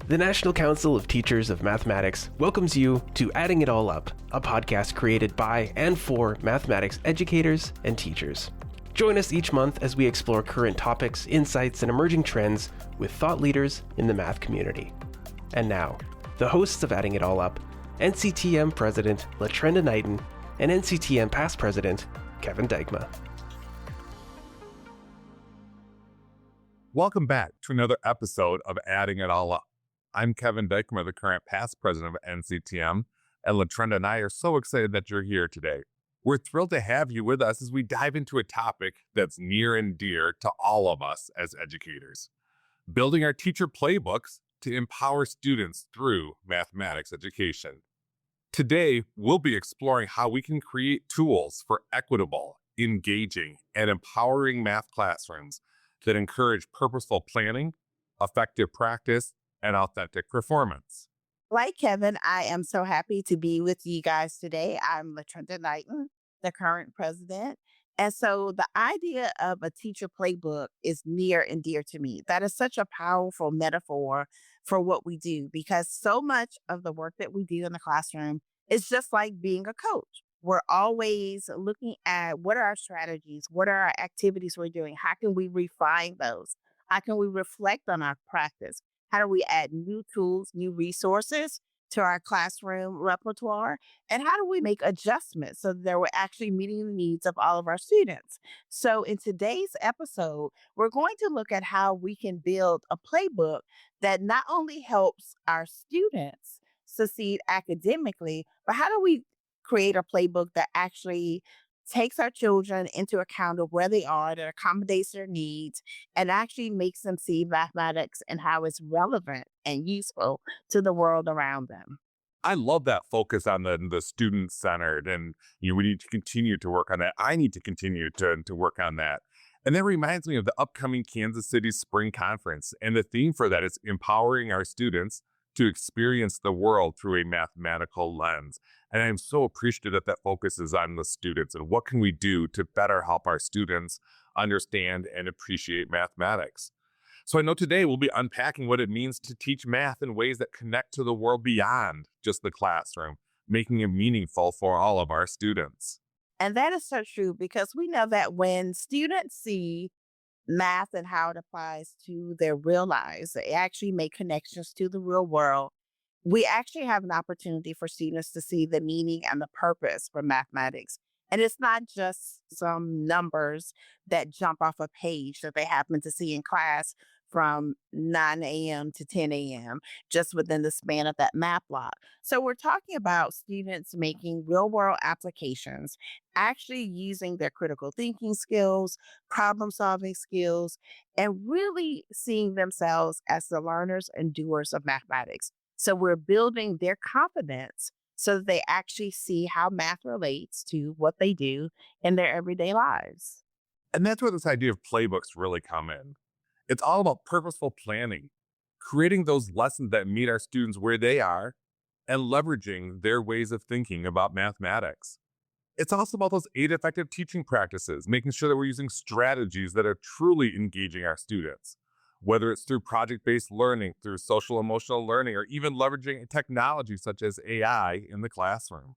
The National Council of Teachers of Mathematics welcomes you to Adding It All Up, a podcast created by and for mathematics educators and teachers. Join us each month as we explore current topics, insights, and emerging trends with thought leaders in the math community. And now, the hosts of Adding It All Up, NCTM President Latrenda Knighten and NCTM Past President Kevin Dykema. Welcome back to another episode of Adding It All Up. I'm Kevin Dykema, the current past president of NCTM, and Latrenda and I are so excited that you're here today. We're thrilled to have you with us as we dive into a topic that's near and dear to all of us as educators: building our teacher playbooks to empower students through mathematics education. Today, we'll be exploring how we can create tools for equitable, engaging, and empowering math classrooms that encourage purposeful planning, effective practice, and authentic performance. Like Kevin, I am so happy to be with you guys today. I'm Latrenda Knighten, the current president. And so the idea of a teacher playbook is near and dear to me. That is such a powerful metaphor for what we do, because so much of the work that we do in the classroom is just like being a coach. We're always looking at what are our strategies, what are our activities we're doing, how can we refine those, how can we reflect on our practice, how do we add new tools, new resources to our classroom repertoire, and how do we make adjustments so that we're actually meeting the needs of all of our students. So in today's episode, we're going to look at how we can build a playbook that not only helps our students succeed academically, but how do we create a playbook that actually takes our children into account of where they are, that accommodates their needs, and actually makes them see mathematics and how it's relevant and useful to the world around them. I love that focus on the student-centered, and we need to continue to work on that. I need to continue to work on that. And that reminds me of the upcoming Kansas City Spring Conference, and the theme for that is empowering our students to experience the world through a mathematical lens. And I'm so appreciative that that focus is on the students and what can we do to better help our students understand and appreciate mathematics. So I know today we'll be unpacking what it means to teach math in ways that connect to the world beyond just the classroom, making it meaningful for all of our students. And that is so true, because we know that when students see math and how it applies to their real lives, they actually make connections to the real world. We actually have an opportunity for students to see the meaning and the purpose for mathematics. And it's not just some numbers that jump off a page that they happen to see in class from 9 a.m. to 10 a.m., just within the span of that math block. So we're talking about students making real world applications, actually using their critical thinking skills, problem solving skills, and really seeing themselves as the learners and doers of mathematics. So we're building their confidence so that they actually see how math relates to what they do in their everyday lives. And that's where this idea of playbooks really come in. It's all about purposeful planning, creating those lessons that meet our students where they are, and leveraging their ways of thinking about mathematics. It's also about those 8 effective teaching practices, making sure that we're using strategies that are truly engaging our students, whether it's through project-based learning, through social emotional learning, or even leveraging technology such as AI in the classroom.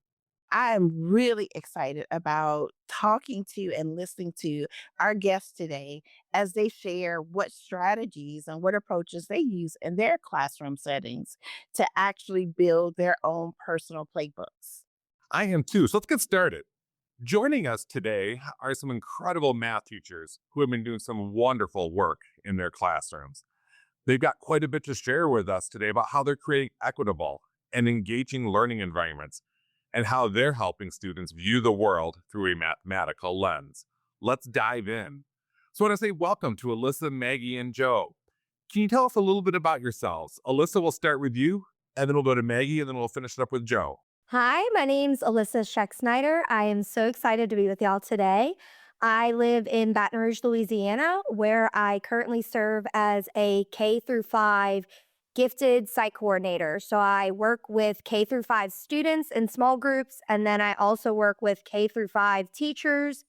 I am really excited about talking to and listening to our guests today as they share what strategies and what approaches they use in their classroom settings to actually build their own personal playbooks. I am too, so let's get started. Joining us today are some incredible math teachers who have been doing some wonderful work in their classrooms. They've got quite a bit to share with us today about how they're creating equitable and engaging learning environments, and how they're helping students view the world through a mathematical lens. Let's dive in. So I want to say welcome to Alyssa, Maggie, and Joe. Can you tell us a little bit about yourselves? Alyssa, we'll start with you, and then we'll go to Maggie, and then we'll finish it up with Joe. Hi, my name's Alyssa Schexnayder. I am so excited to be with y'all today. I live in Baton Rouge, Louisiana, where I currently serve as a K through 5 gifted site coordinator. So I work with K through 5 students in small groups, and then I also work with K through 5 teachers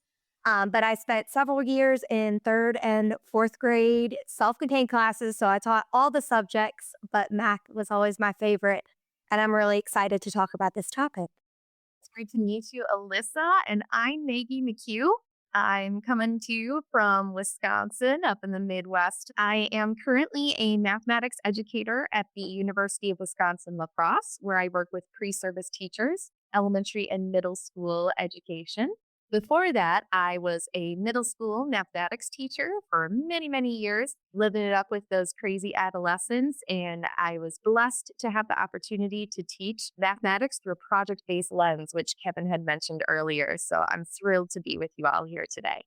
But I spent several years in third and fourth grade self-contained classes. So I taught all the subjects, but math was always my favorite. And I'm really excited to talk about this topic. It's great to meet you, Alyssa. And I'm Maggie McHugh. I'm coming to you from Wisconsin up in the Midwest. I am currently a mathematics educator at the University of Wisconsin-La Crosse, where I work with pre-service teachers, elementary and middle school education. Before that, I was a middle school mathematics teacher for many, many years, living it up with those crazy adolescents. And I was blessed to have the opportunity to teach mathematics through a project-based lens, which Kevin had mentioned earlier. So I'm thrilled to be with you all here today.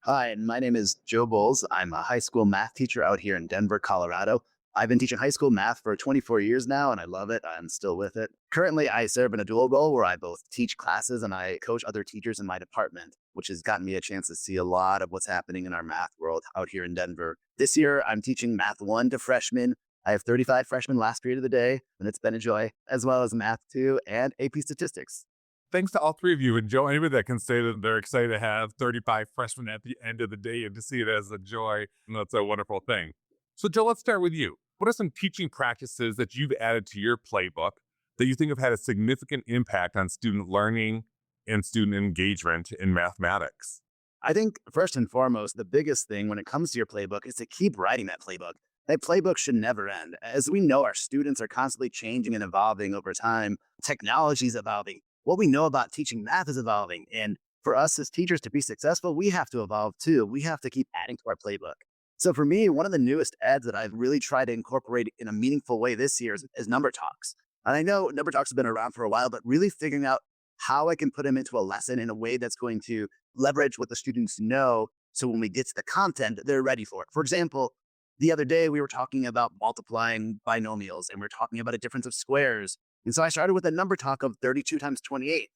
Hi, and my name is Joe Bolz. I'm a high school math teacher out here in Denver, Colorado. I've been teaching high school math for 24 years now, and I love it. I'm still with it. Currently, I serve in a dual role where I both teach classes and I coach other teachers in my department, which has gotten me a chance to see a lot of what's happening in our math world out here in Denver. This year, I'm teaching Math 1 to freshmen. I have 35 freshmen last period of the day, and it's been a joy, as well as Math 2 and AP Statistics. Thanks to all three of you. And Joe, anybody that can say that they're excited to have 35 freshmen at the end of the day and to see it as a joy, that's a wonderful thing. So Joe, let's start with you. What are some teaching practices that you've added to your playbook that you think have had a significant impact on student learning and student engagement in mathematics? I think first and foremost, the biggest thing when it comes to your playbook is to keep writing that playbook. That playbook should never end. As we know, our students are constantly changing and evolving over time. Technology is evolving. What we know about teaching math is evolving. And for us as teachers to be successful, we have to evolve too. We have to keep adding to our playbook. So for me, one of the newest ads that I've really tried to incorporate in a meaningful way this year is number talks. And I know number talks have been around for a while, but really figuring out how I can put them into a lesson in a way that's going to leverage what the students know. So when we get to the content, they're ready for it. For example, the other day we were talking about multiplying binomials and we were talking about a difference of squares. And so I started with a number talk of 32 times 28.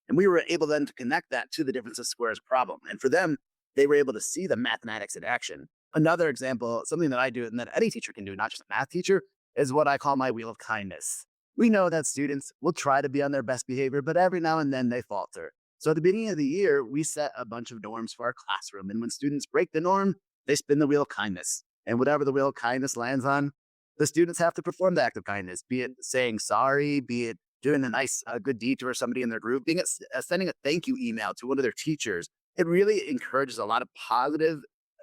And we were able then to connect that to the difference of squares problem. And for them, they were able to see the mathematics in action. Another example, something that I do and that any teacher can do, not just a math teacher, is what I call my wheel of kindness. We know that students will try to be on their best behavior, but every now and then they falter. So at the beginning of the year, we set a bunch of norms for our classroom. And when students break the norm, they spin the wheel of kindness. And whatever the wheel of kindness lands on, the students have to perform the act of kindness, be it saying sorry, be it doing a nice, good deed to somebody in their group, being sending a thank you email to one of their teachers. It really encourages a lot of positive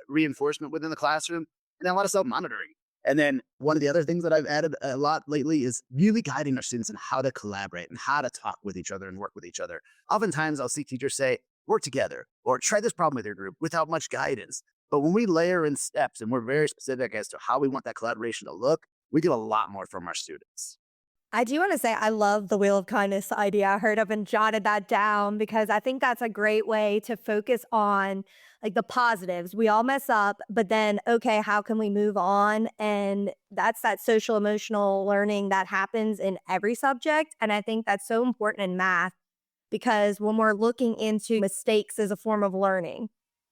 reinforcement within the classroom and a lot of self-monitoring. And then one of the other things that I've added a lot lately is really guiding our students on how to collaborate and how to talk with each other and work with each other. Oftentimes I'll see teachers say, work together or try this problem with your group without much guidance. But when we layer in steps and we're very specific as to how we want that collaboration to look, we get a lot more from our students. I do want to say I love the wheel of kindness idea. I heard of and jotted that down because I think that's a great way to focus on like the positives. We all mess up, but then, okay, how can we move on? And that's that social emotional learning that happens in every subject. And I think that's so important in math because when we're looking into mistakes as a form of learning,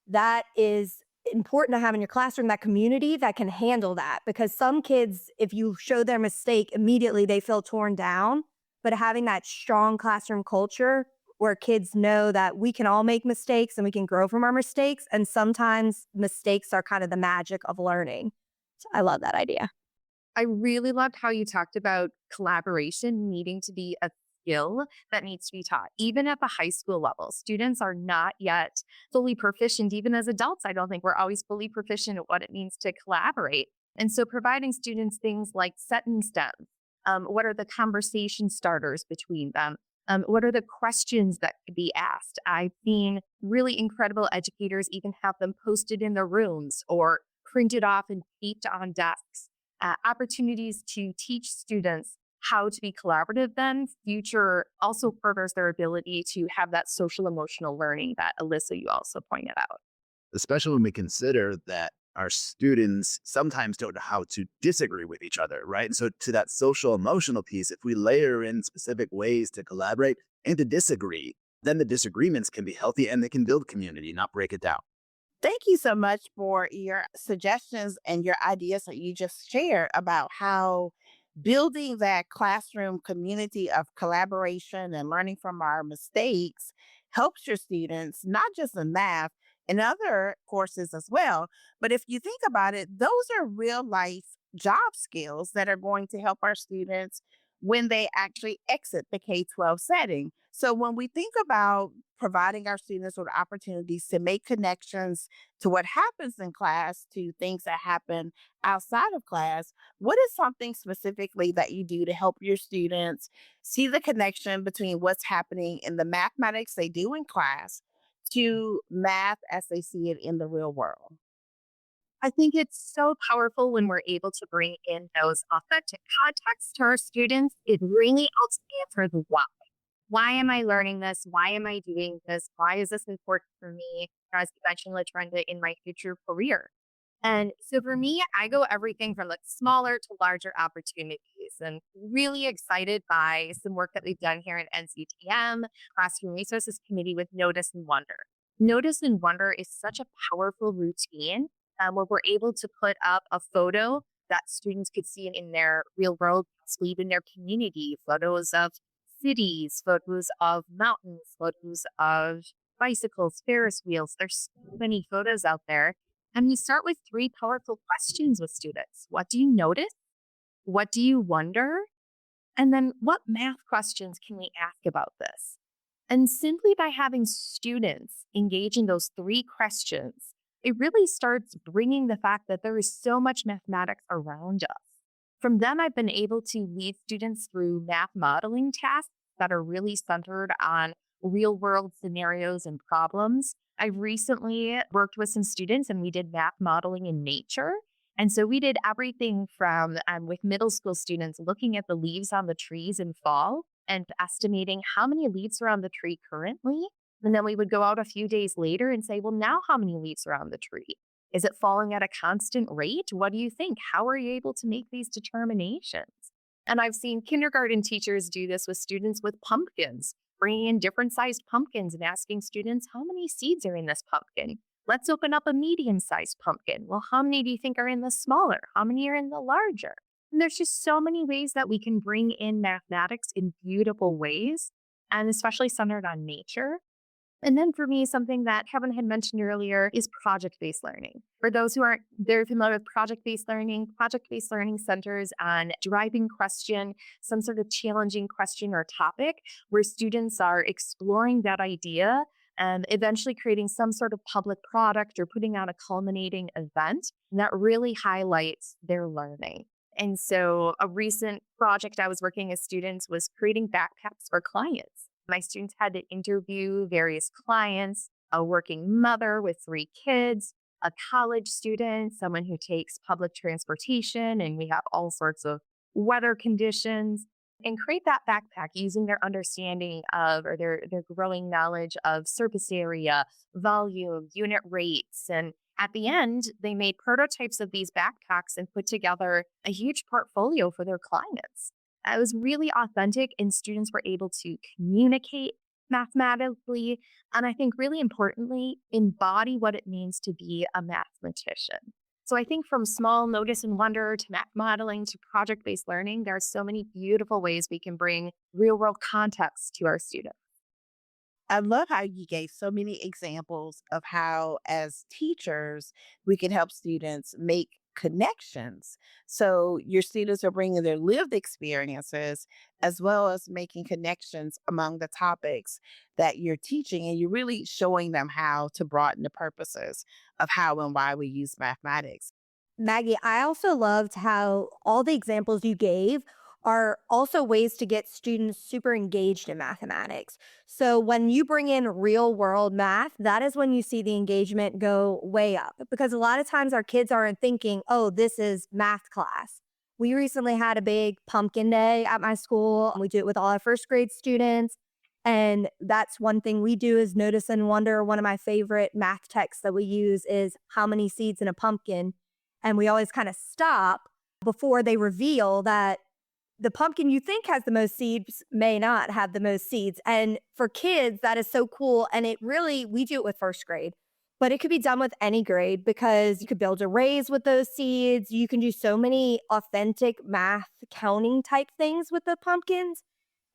that is important to have in your classroom, that community that can handle that. Because some kids, if you show their mistake, immediately they feel torn down. But having that strong classroom culture where kids know that we can all make mistakes and we can grow from our mistakes. And sometimes mistakes are kind of the magic of learning. So I love that idea. I really loved how you talked about collaboration needing to be a skill that needs to be taught. Even at the high school level, students are not yet fully proficient. Even as adults, I don't think we're always fully proficient at what it means to collaborate. And so providing students things like sentence stems, what are the conversation starters between them? What are the questions that could be asked? I've seen really incredible educators even have them posted in their rooms or printed off and taped on desks. Opportunities to teach students how to be collaborative then future also furthers their ability to have that social emotional learning that Alyssa, you also pointed out. Especially when we consider that our students sometimes don't know how to disagree with each other, right? And so to that social emotional piece, if we layer in specific ways to collaborate and to disagree, then the disagreements can be healthy and they can build community, not break it down. Thank you so much for your suggestions and your ideas that you just shared about how building that classroom community of collaboration and learning from our mistakes helps your students, not just in math, in other courses as well. But if you think about it, those are real life job skills that are going to help our students when they actually exit the K 12 setting. So when we think about providing our students with opportunities to make connections to what happens in class to things that happen outside of class, what is something specifically that you do to help your students see the connection between what's happening in the mathematics they do in class to math as they see it in the real world? I think it's so powerful when we're able to bring in those authentic contexts to our students. It really helps answer the why. Why am I learning this? Why am I doing this? Why is this important for me? As you mentioned, Latrenda, in my future career. And so for me, I go everything from like smaller to larger opportunities, and really excited by some work that we've done here at NCTM, Classroom Resources Committee, with Notice and Wonder. Notice and Wonder is such a powerful routine where we're able to put up a photo that students could see in their real world, possibly even their community, photos of cities, photos of mountains, photos of bicycles, Ferris wheels. There's so many photos out there. And we start with three powerful questions with students. What do you notice? What do you wonder? And then what math questions can we ask about this? And simply by having students engage in those three questions, it really starts bringing the fact that there is so much mathematics around us. From them, I've been able to lead students through math modeling tasks that are really centered on real world scenarios and problems. I recently worked with some students and we did math modeling in nature. And so we did everything from with middle school students looking at the leaves on the trees in fall and estimating how many leaves are on the tree currently. And then we would go out a few days later and say, well, now how many leaves are on the tree? Is it falling at a constant rate? What do you think? How are you able to make these determinations? And I've seen kindergarten teachers do this with students with pumpkins, bringing in different sized pumpkins and asking students, how many seeds are in this pumpkin? Let's open up a medium sized pumpkin. Well, how many do you think are in the smaller? How many are in the larger? And there's just so many ways that we can bring in mathematics in beautiful ways, and especially centered on nature. And then for me, something that Kevin had mentioned earlier is project-based learning. For those who aren't very familiar with project-based learning centers on driving question, some sort of challenging question or topic where students are exploring that idea and eventually creating some sort of public product or putting out a culminating event that really highlights their learning. And so a recent project I was working with students was creating backpacks for clients. My students had to interview various clients, a working mother with 3 kids, a college student, someone who takes public transportation, and we have all sorts of weather conditions, and create that backpack using their understanding of or their growing knowledge of surface area, volume, unit rates. And at the end, they made prototypes of these backpacks and put together a huge portfolio for their clients. It was really authentic, and students were able to communicate mathematically, and I think really importantly, embody what it means to be a mathematician. So I think from small notice and wonder to math modeling to project-based learning, there are so many beautiful ways we can bring real-world context to our students. I love how you gave so many examples of how, as teachers, we can help students make connections. So, your students are bringing their lived experiences as well as making connections among the topics that you're teaching, and you're really showing them how to broaden the purposes of how and why we use mathematics. Maggie, I also loved how all the examples you gave are also ways to get students super engaged in mathematics. So when you bring in real world math, that is when you see the engagement go way up, because a lot of times our kids aren't thinking, oh, this is math class. We recently had a big pumpkin day at my school. We do it with all our first grade students. And that's one thing we do is notice and wonder. One of my favorite math texts that we use is how many seeds in a pumpkin. And we always kind of stop before they reveal that the pumpkin you think has the most seeds may not have the most seeds. And for kids, that is so cool. And it really, we do it with first grade, but it could be done with any grade because you could build arrays with those seeds. You can do so many authentic math counting type things with the pumpkins.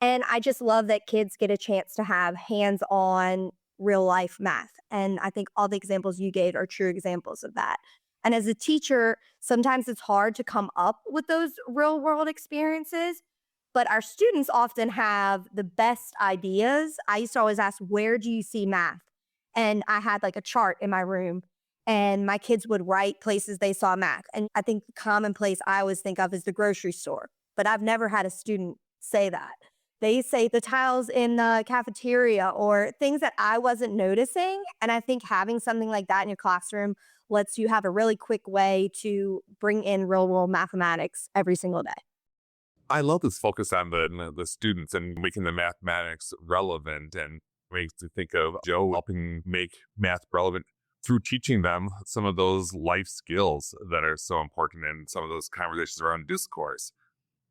And I just love that kids get a chance to have hands-on real life math. And I think all the examples you gave are true examples of that. And as a teacher, sometimes it's hard to come up with those real world experiences, but our students often have the best ideas. I used to always ask, where do you see math? And I had like a chart in my room, and my kids would write places they saw math. And I think the common place I always think of is the grocery store, but I've never had a student say that. They say the tiles in the cafeteria or things that I wasn't noticing. And I think having something like that in your classroom lets you have a really quick way to bring in real world mathematics every single day. I love this focus on the students and making the mathematics relevant, and makes me think of Joe helping make math relevant through teaching them some of those life skills that are so important in some of those conversations around discourse.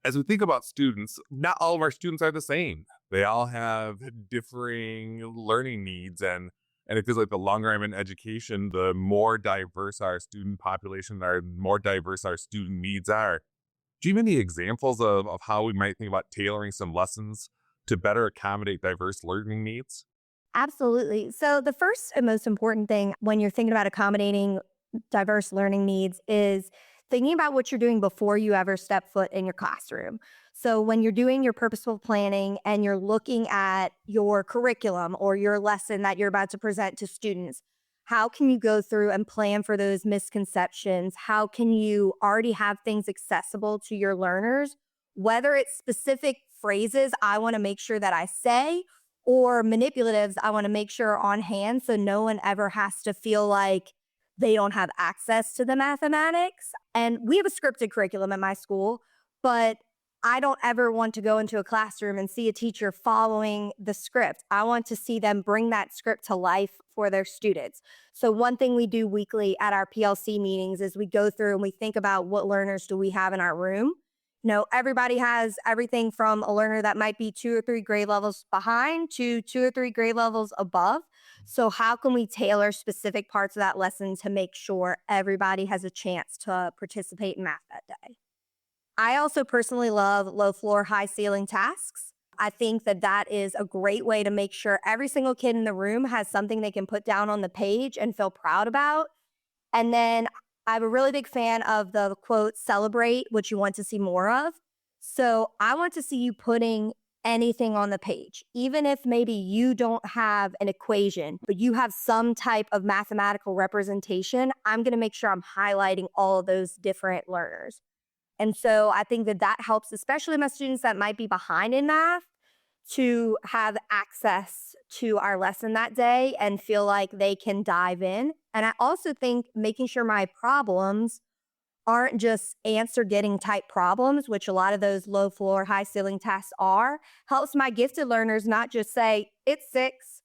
As we think about students, not all of our students are the same. They all have differing learning needs, and it feels like the longer I'm in education, the more diverse our student population, the more diverse our student needs are. Do you have any examples of how we might think about tailoring some lessons to better accommodate diverse learning needs? Absolutely. So the first and most important thing when you're thinking about accommodating diverse learning needs is thinking about what you're doing before you ever step foot in your classroom. So when you're doing your purposeful planning and you're looking at your curriculum or your lesson that you're about to present to students, how can you go through and plan for those misconceptions? How can you already have things accessible to your learners? Whether it's specific phrases I want to make sure that I say, or manipulatives I want to make sure are on hand so no one ever has to feel like they don't have access to the mathematics. And we have a scripted curriculum at my school, but I don't ever want to go into a classroom and see a teacher following the script. I want to see them bring that script to life for their students. So one thing we do weekly at our PLC meetings is we go through and we think about what learners do we have in our room. You know, everybody has everything from a learner that might be 2 or 3 grade levels behind to 2 or 3 grade levels above. So how can we tailor specific parts of that lesson to make sure everybody has a chance to participate in math that day? I also personally love low floor, high ceiling tasks. I think that that is a great way to make sure every single kid in the room has something they can put down on the page and feel proud about. And then I'm a really big fan of the quote, celebrate what you want to see more of. So I want to see you putting anything on the page, even if maybe you don't have an equation, but you have some type of mathematical representation. I'm going to make sure I'm highlighting all of those different learners. And so I think that that helps, especially my students that might be behind in math, to have access to our lesson that day and feel like they can dive in. And I also think making sure my problems aren't just answer getting type problems, which a lot of those low floor, high ceiling tasks are, helps my gifted learners not just say, it's 6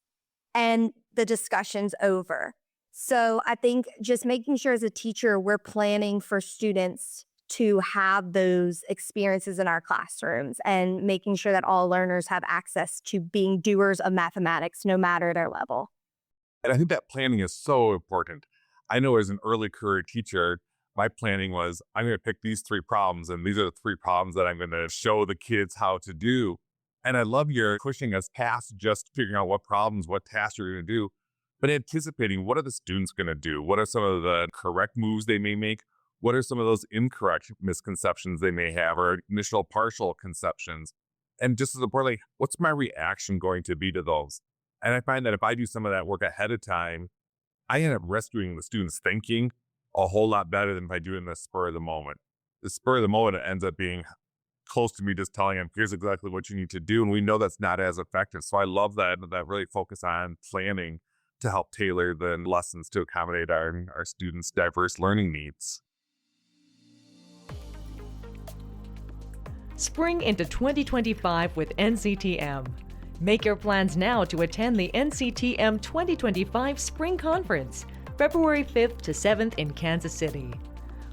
and the discussion's over. So I think just making sure as a teacher, we're planning for students to have those experiences in our classrooms and making sure that all learners have access to being doers of mathematics, no matter their level. And I think that planning is so important. I know as an early career teacher, my planning was, I'm going to pick these 3 problems, and these are the 3 problems that I'm going to show the kids how to do. And I love your pushing us past just figuring out what problems, what tasks you're going to do, but anticipating what are the students going to do? What are some of the correct moves they may make? What are some of those incorrect misconceptions they may have, or initial partial conceptions? And just as importantly, what's my reaction going to be to those? And I find that if I do some of that work ahead of time, I end up rescuing the students' thinking a whole lot better than if I do it in the spur of the moment. The spur of the moment ends up being close to me just telling them, here's exactly what you need to do. And we know that's not as effective. So I love that really focus on planning to help tailor the lessons to accommodate our students' diverse learning needs. Spring into 2025 with NCTM. Make your plans now to attend the NCTM 2025 Spring Conference, February 5th to 7th in Kansas City.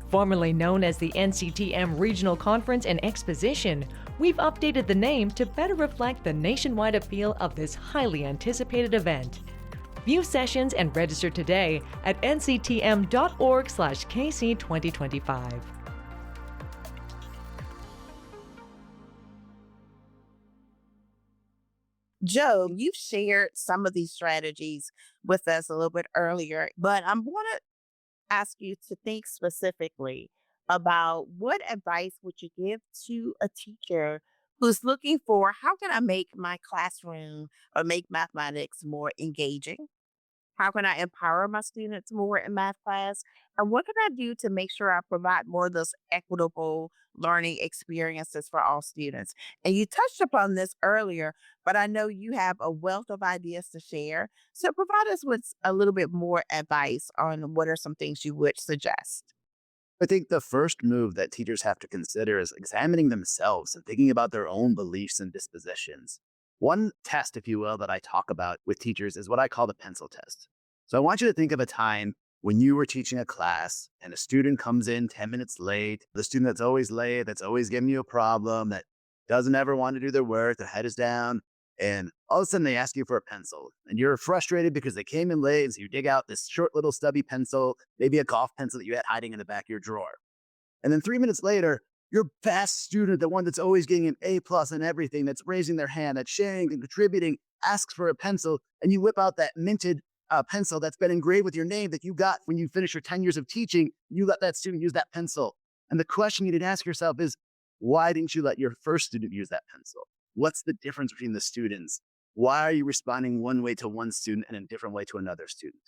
Formerly known as the NCTM Regional Conference and Exposition, we've updated the name to better reflect the nationwide appeal of this highly anticipated event. View sessions and register today at nctm.org/KC2025. Joe, you've shared some of these strategies with us a little bit earlier, but I'm going to ask you to think specifically about what advice would you give to a teacher who's looking for how can I make my classroom or make mathematics more engaging? How can I empower my students more in math class? And what can I do to make sure I provide more of those equitable learning experiences for all students? And you touched upon this earlier, but I know you have a wealth of ideas to share. So provide us with a little bit more advice on what are some things you would suggest. I think the first move that teachers have to consider is examining themselves and thinking about their own beliefs and dispositions. One test, if you will, that I talk about with teachers is what I call the pencil test. So I want you to think of a time when you were teaching a class and a student comes in 10 minutes late, the student that's always late, that's always giving you a problem, that doesn't ever want to do their work, their head is down, and all of a sudden they ask you for a pencil. And you're frustrated because they came in late, so you dig out this short little stubby pencil, maybe a golf pencil that you had hiding in the back of your drawer. And then 3 minutes later, your best student, the one that's always getting an A plus in everything, that's raising their hand, that's sharing and contributing, asks for a pencil, and you whip out that minted pencil that's been engraved with your name that you got when you finished your 10 years of teaching. You let that student use that pencil. And the question you need to ask yourself is, why didn't you let your first student use that pencil? What's the difference between the students? Why are you responding one way to one student and a different way to another student?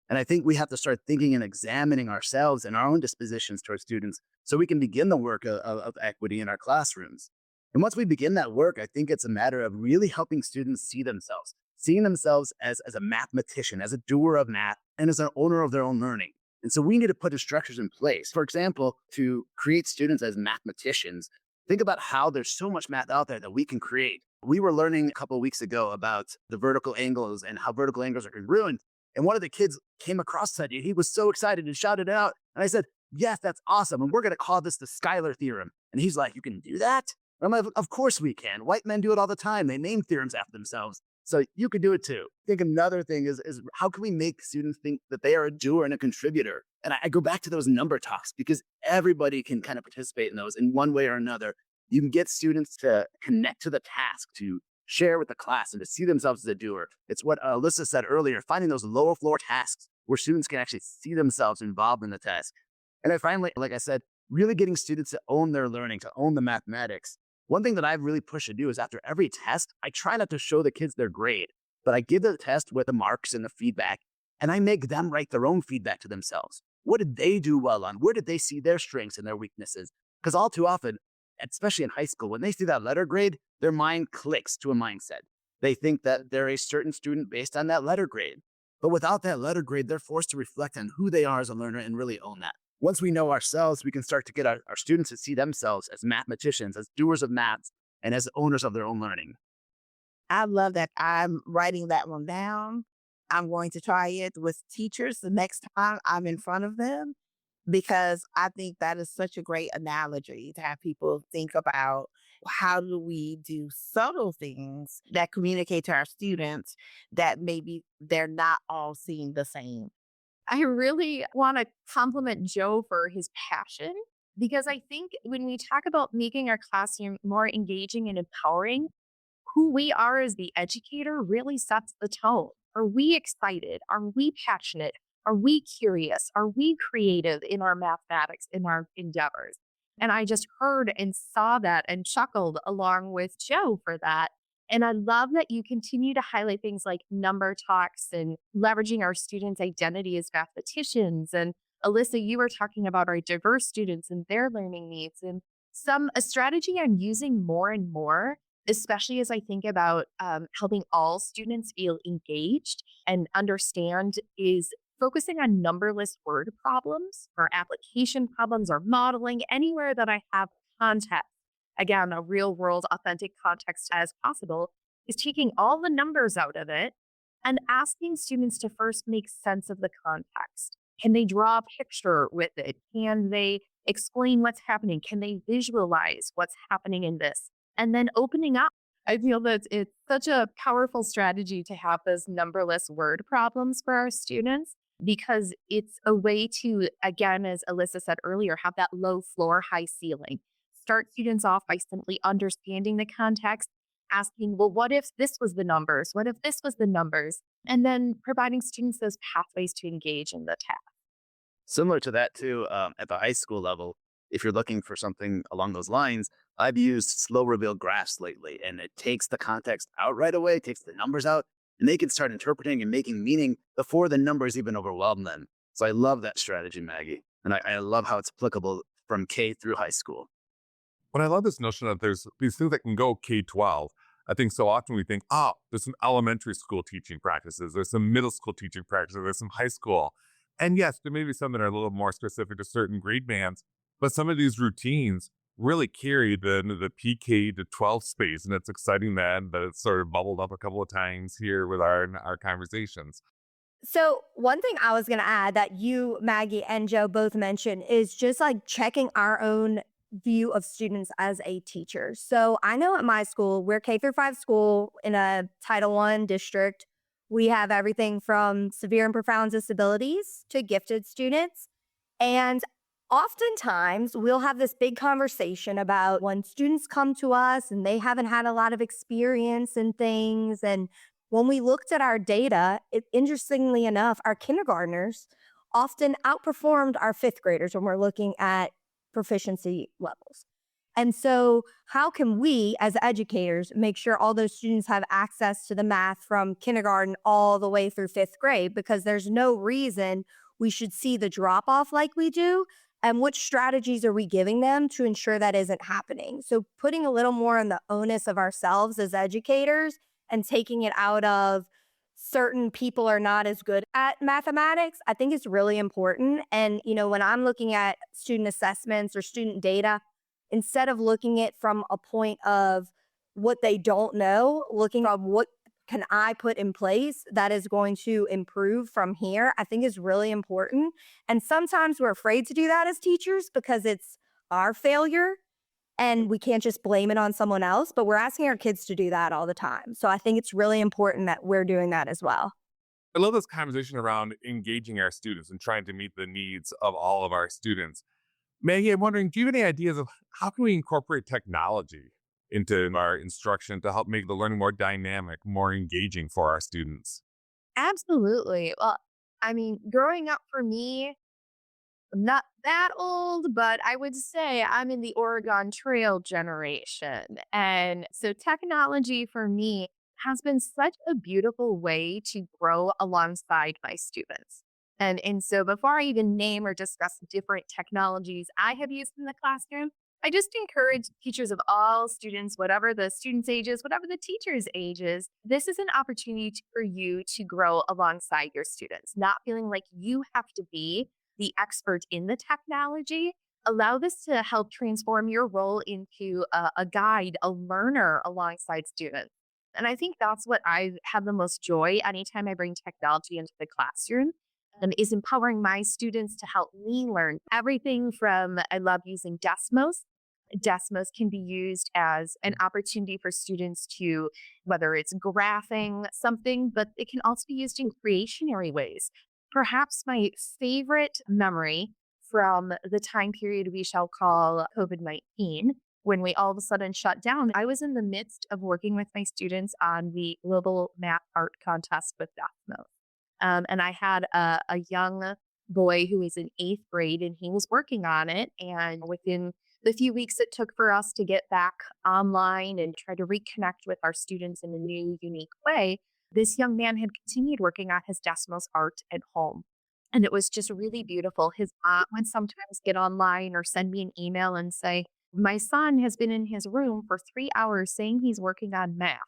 And I think we have to start thinking and examining ourselves and our own dispositions towards students so we can begin the work of equity in our classrooms. And once we begin that work, I think it's a matter of really helping students see themselves, seeing themselves as a mathematician, as a doer of math, and as an owner of their own learning. And so we need to put the structures in place. For example, to create students as mathematicians, think about how there's so much math out there that we can create. We were learning a couple of weeks ago about the vertical angles and how vertical angles are congruent. And one of the kids came across that. He was so excited and shouted it out. And I said, yes, that's awesome. And we're going to call this the Schuyler theorem. And he's like, you can do that? I'm like, of course we can. White men do it all the time. They name theorems after themselves. So you could do it too. I think another thing is how can we make students think that they are a doer and a contributor? And I go back to those number talks because everybody can kind of participate in those in one way or another. You can get students to connect to the task, to share with the class, and to see themselves as a doer. It's what Alyssa said earlier, finding those lower floor tasks where students can actually see themselves involved in the task. And I finally, like I said, really getting students to own their learning, to own the mathematics. One thing that I've really pushed to do is after every test, I try not to show the kids their grade, but I give the test with the marks and the feedback, and I make them write their own feedback to themselves. What did they do well on? Where did they see their strengths and their weaknesses? Because all too often, especially in high school, when they see that letter grade, their mind clicks to a mindset. They think that they're a certain student based on that letter grade. But without that letter grade, they're forced to reflect on who they are as a learner and really own that. Once we know ourselves, we can start to get our students to see themselves as mathematicians, as doers of maths, and as owners of their own learning. I love that. I'm writing that one down. I'm going to try it with teachers the next time I'm in front of them because I think that is such a great analogy to have people think about how do we do subtle things that communicate to our students that maybe they're not all seeing the same. I really want to compliment Joe for his passion because I think when we talk about making our classroom more engaging and empowering, who we are as the educator really sets the tone. Are we excited? Are we passionate? Are we curious? Are we creative in our mathematics, in our endeavors? And I just heard and saw that and chuckled along with Joe for that. And I love that you continue to highlight things like number talks and leveraging our students' identity as mathematicians. And Alyssa, you were talking about our diverse students and their learning needs. And a strategy I'm using more and more, especially as I think about helping all students feel engaged and understand, is focusing on numberless word problems or application problems or modeling anywhere that I have context. Again, a real world authentic context as possible, is taking all the numbers out of it and asking students to first make sense of the context. Can they draw a picture with it? Can they explain what's happening? Can they visualize what's happening in this? And then opening up. I feel that it's such a powerful strategy to have those numberless word problems for our students because it's a way to, again, as Alyssa said earlier, have that low floor, high ceiling. Start students off by simply understanding the context, asking, well, what if this was the numbers? What if this was the numbers? And then providing students those pathways to engage in the task. Similar to that too, at the high school level, if you're looking for something along those lines, I've used slow reveal graphs lately, and it takes the context out right away, takes the numbers out, and they can start interpreting and making meaning before the numbers even overwhelm them. So I love that strategy, Maggie. And I love how it's applicable from K through high school. But I love this notion that there's these things that can go K-12. I think so often we think, oh, there's some elementary school teaching practices, there's some middle school teaching practices, there's some high school. And yes, there may be some that are a little more specific to certain grade bands, but some of these routines really carry the PK to 12 space. And it's exciting that it's sort of bubbled up a couple of times here with our conversations. So one thing I was going to add that you, Maggie, and Joe both mentioned is just like checking our own view of students as a teacher. So I know at my school, we're K through 5 school in a Title I district. We have everything from severe and profound disabilities to gifted students. And oftentimes we'll have this big conversation about when students come to us and they haven't had a lot of experience in things. And when we looked at our data, interestingly enough, our kindergartners often outperformed our 5th graders when we're looking at proficiency levels. And so how can we as educators make sure all those students have access to the math from kindergarten all the way through 5th grade? Because there's no reason we should see the drop off like we do. And what strategies are we giving them to ensure that isn't happening? So putting a little more on the onus of ourselves as educators and taking it out of certain people are not as good at mathematics, I think is really important. And, when I'm looking at student assessments or student data, instead of looking at it from a point of what they don't know, looking at what can I put in place that is going to improve from here, I think is really important. And sometimes we're afraid to do that as teachers because it's our failure and we can't just blame it on someone else, but we're asking our kids to do that all the time. So I think it's really important that we're doing that as well. I love this conversation around engaging our students and trying to meet the needs of all of our students. Maggie, I'm wondering, do you have any ideas of how can we incorporate technology into our instruction to help make the learning more dynamic, more engaging for our students? Absolutely. Well, growing up for me, I'm not that old, but I would say I'm in the Oregon Trail generation. And so technology for me has been such a beautiful way to grow alongside my students. And so before I even name or discuss different technologies I have used in the classroom, I just encourage teachers of all students, whatever the students' ages, whatever the teachers' ages, this is an opportunity for you to grow alongside your students, not feeling like you have to be the expert in the technology. Allow this to help transform your role into a guide, a learner alongside students. And I think that's what I have the most joy anytime I bring technology into the classroom, is empowering my students to help me learn everything from, I love using Desmos. Desmos can be used as an opportunity for students to, whether it's graphing something, but it can also be used in creationary ways. Perhaps my favorite memory from the time period we shall call COVID-19, when we all of a sudden shut down, I was in the midst of working with my students on the global math art contest with Desmos. And I had a young boy who was in 8th grade and he was working on it. And within the few weeks it took for us to get back online and try to reconnect with our students in a new, unique way, this young man had continued working on his Desmos art at home. And it was just really beautiful. His aunt would sometimes get online or send me an email and say, my son has been in his room for 3 hours saying he's working on math.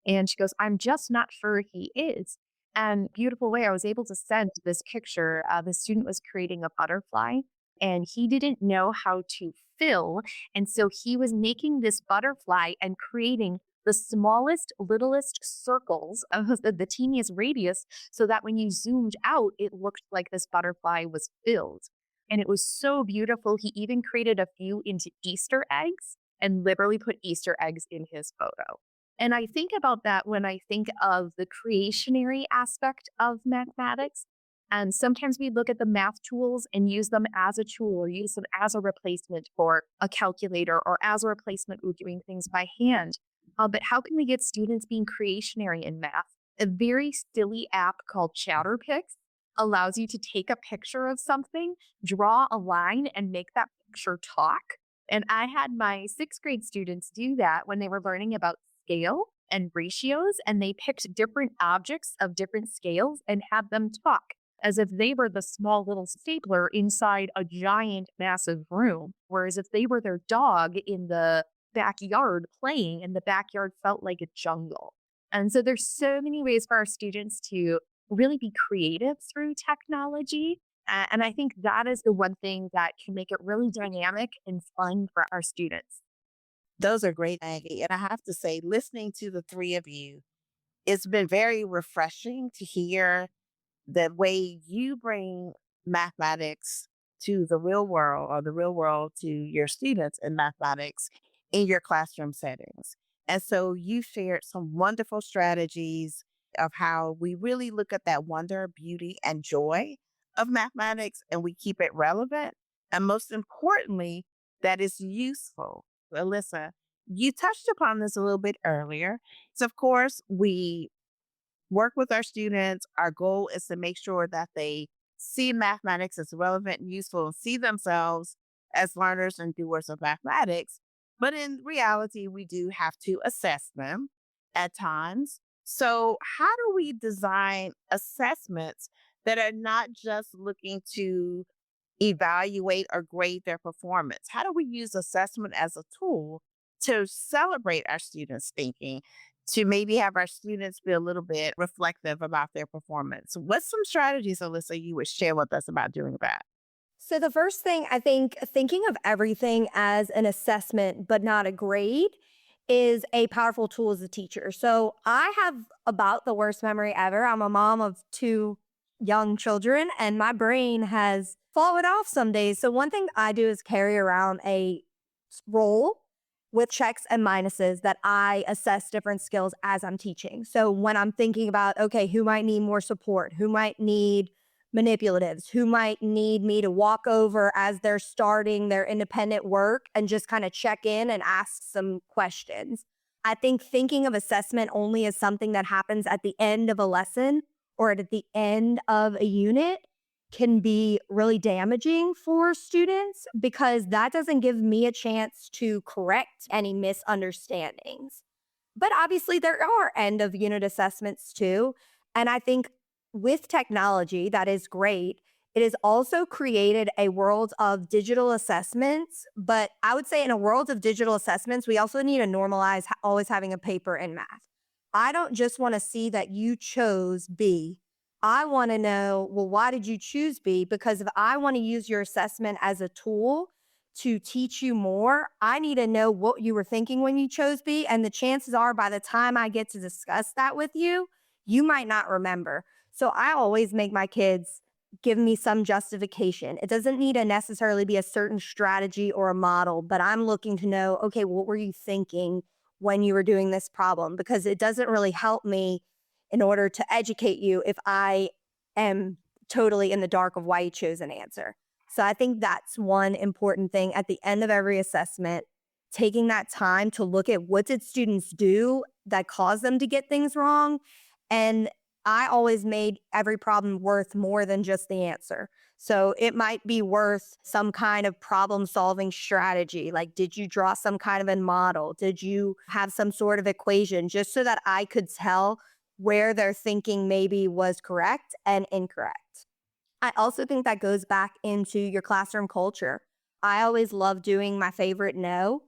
And she goes, I'm just not sure he is. And beautiful way, I was able to send this picture. The student was creating a butterfly and he didn't know how to fill. And so he was making this butterfly and creating the smallest, littlest circles of the teeniest radius so that when you zoomed out, it looked like this butterfly was filled. And it was so beautiful. He even created a few into Easter eggs and literally put Easter eggs in his photo. And I think about that when I think of the creationary aspect of mathematics. And sometimes we look at the math tools and use them as a tool or use them as a replacement for a calculator or as a replacement for doing things by hand. But how can we get students being creationary in math? A very silly app called ChatterPix allows you to take a picture of something, draw a line, and make that picture talk. And I had my sixth grade students do that when they were learning about scale and ratios, and they picked different objects of different scales and had them talk as if they were the small little stapler inside a giant, massive room. Whereas if they were their dog in the backyard playing, and the backyard felt like a jungle. And so there's so many ways for our students to really be creative through technology. And I think that is the one thing that can make it really dynamic and fun for our students. Those are great, Maggie. And I have to say, listening to the three of you, it's been very refreshing to hear the way you bring mathematics to the real world, or the real world to your students in mathematics in your classroom settings. And so you shared some wonderful strategies of how we really look at that wonder, beauty, and joy of mathematics, and we keep it relevant. And most importantly, that is useful. Alyssa, you touched upon this a little bit earlier. So, of course, we work with our students. Our goal is to make sure that they see mathematics as relevant and useful, and see themselves as learners and doers of mathematics. But in reality, we do have to assess them at times. So, how do we design assessments that are not just looking to evaluate or grade their performance? How do we use assessment as a tool to celebrate our students' thinking, to maybe have our students be a little bit reflective about their performance? What's some strategies, Alyssa, you would share with us about doing that? So the first thing, I think, thinking of everything as an assessment but not a grade is a powerful tool as a teacher. So I have about the worst memory ever. I'm a mom of two young children, and my brain has fallen off some days. So one thing I do is carry around a roll with checks and minuses that I assess different skills as I'm teaching. So when I'm thinking about, okay, who might need more support, who might need manipulatives, who might need me to walk over as they're starting their independent work and just kind of check in and ask some questions. I think thinking of assessment only as something that happens at the end of a lesson or at the end of a unit can be really damaging for students, because that doesn't give me a chance to correct any misunderstandings. But obviously, there are end of unit assessments too. And I think with technology, that is great. It has also created a world of digital assessments. But I would say in a world of digital assessments, we also need to normalize always having a paper in math. I don't just want to see that you chose B. I want to know, well, why did you choose B? Because if I want to use your assessment as a tool to teach you more, I need to know what you were thinking when you chose B. And the chances are, by the time I get to discuss that with you, you might not remember. So I always make my kids give me some justification. It doesn't need to necessarily be a certain strategy or a model, but I'm looking to know, okay, what were you thinking when you were doing this problem? Because it doesn't really help me in order to educate you if I am totally in the dark of why you chose an answer. So I think that's one important thing at the end of every assessment, taking that time to look at what did students do that caused them to get things wrong. And I always made every problem worth more than just the answer. So it might be worth some kind of problem solving strategy. Like, did you draw some kind of a model? Did you have some sort of equation, just so that I could tell where their thinking maybe was correct and incorrect. I also think that goes back into your classroom culture. I always love doing my favorite no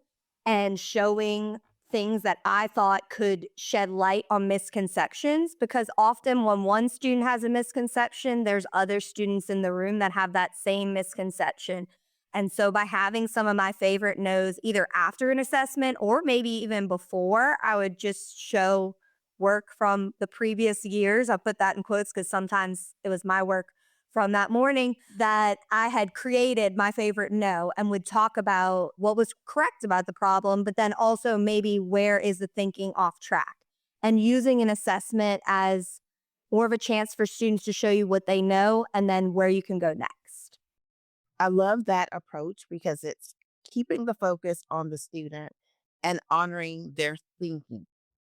and showing things that I thought could shed light on misconceptions, because often when one student has a misconception, there's other students in the room that have that same misconception. And so by having some of my favorite no's either after an assessment or maybe even before, I would just show work from the previous years. I'll put that in quotes because sometimes it was my work from that morning that I had created my favorite no, and would talk about what was correct about the problem, but then also maybe where is the thinking off track, and using an assessment as more of a chance for students to show you what they know and then where you can go next. I love that approach because it's keeping the focus on the student and honoring their thinking.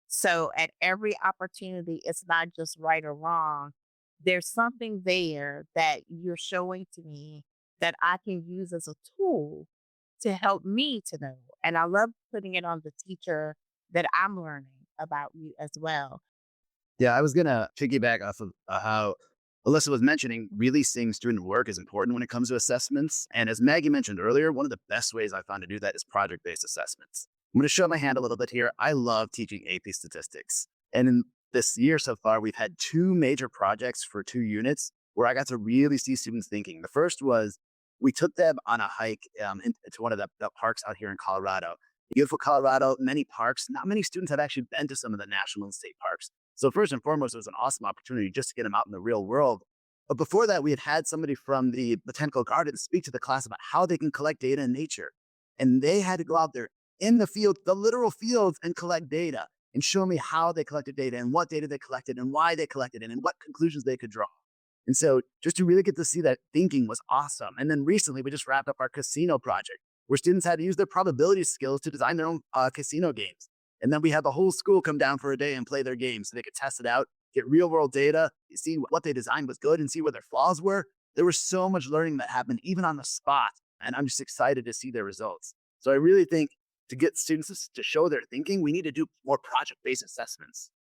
So at every opportunity, it's not just right or wrong. There's something there that you're showing to me that I can use as a tool to help me to know. And I love putting it on the teacher that I'm learning about you as well. Yeah, I was going to piggyback off of how Alyssa was mentioning, really seeing student work is important when it comes to assessments. And as Maggie mentioned earlier, one of the best ways I found to do that is project-based assessments. I'm going to show my hand a little bit here. I love teaching AP statistics. And in this year so far, we've had 2 major projects for 2 units where I got to really see students thinking. The first was we took them on a hike into one of the parks out here in Colorado. Beautiful Colorado, many parks. Not many students have actually been to some of the national and state parks. So first and foremost, it was an awesome opportunity just to get them out in the real world. But before that, we had somebody from the Botanical Gardens speak to the class about how they can collect data in nature. And they had to go out there in the field, the literal fields, and collect data and show me how they collected data and what data they collected and why they collected it and what conclusions they could draw. And so just to really get to see that thinking was awesome. And then recently, we just wrapped up our casino project where students had to use their probability skills to design their own casino games. And then we had the whole school come down for a day and play their games so they could test it out, get real world data, see what they designed was good and see where their flaws were. There was so much learning that happened even on the spot. And I'm just excited to see their results. So I really think to get students to show their thinking, we need to do more project-based assessments.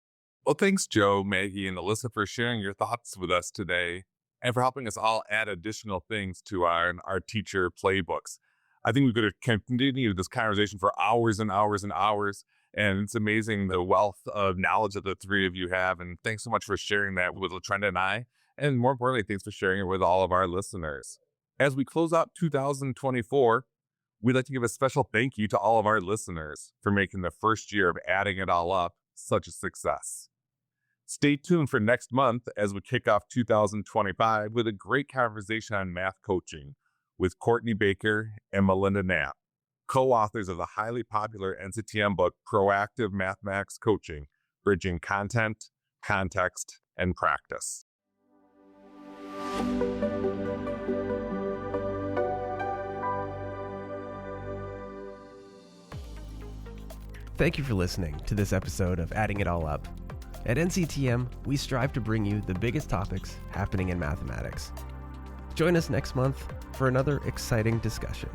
Well, thanks, Joe, Maggie, and Alyssa for sharing your thoughts with us today and for helping us all add additional things to our teacher playbooks. I think we could have continued this conversation for hours and hours and hours. And it's amazing the wealth of knowledge that the 3 of you have. And thanks so much for sharing that with Latrenda and I. And more importantly, thanks for sharing it with all of our listeners. As we close out 2024, we'd like to give a special thank you to all of our listeners for making the first year of Adding It All Up such a success. Stay tuned for next month as we kick off 2025 with a great conversation on math coaching with Courtney Baker and Melinda Knapp, co-authors of the highly popular NCTM book, Proactive Mathematics Coaching, Bridging Content, Context, and Practice. Thank you for listening to this episode of Adding It All Up. At NCTM, we strive to bring you the biggest topics happening in mathematics. Join us next month for another exciting discussion.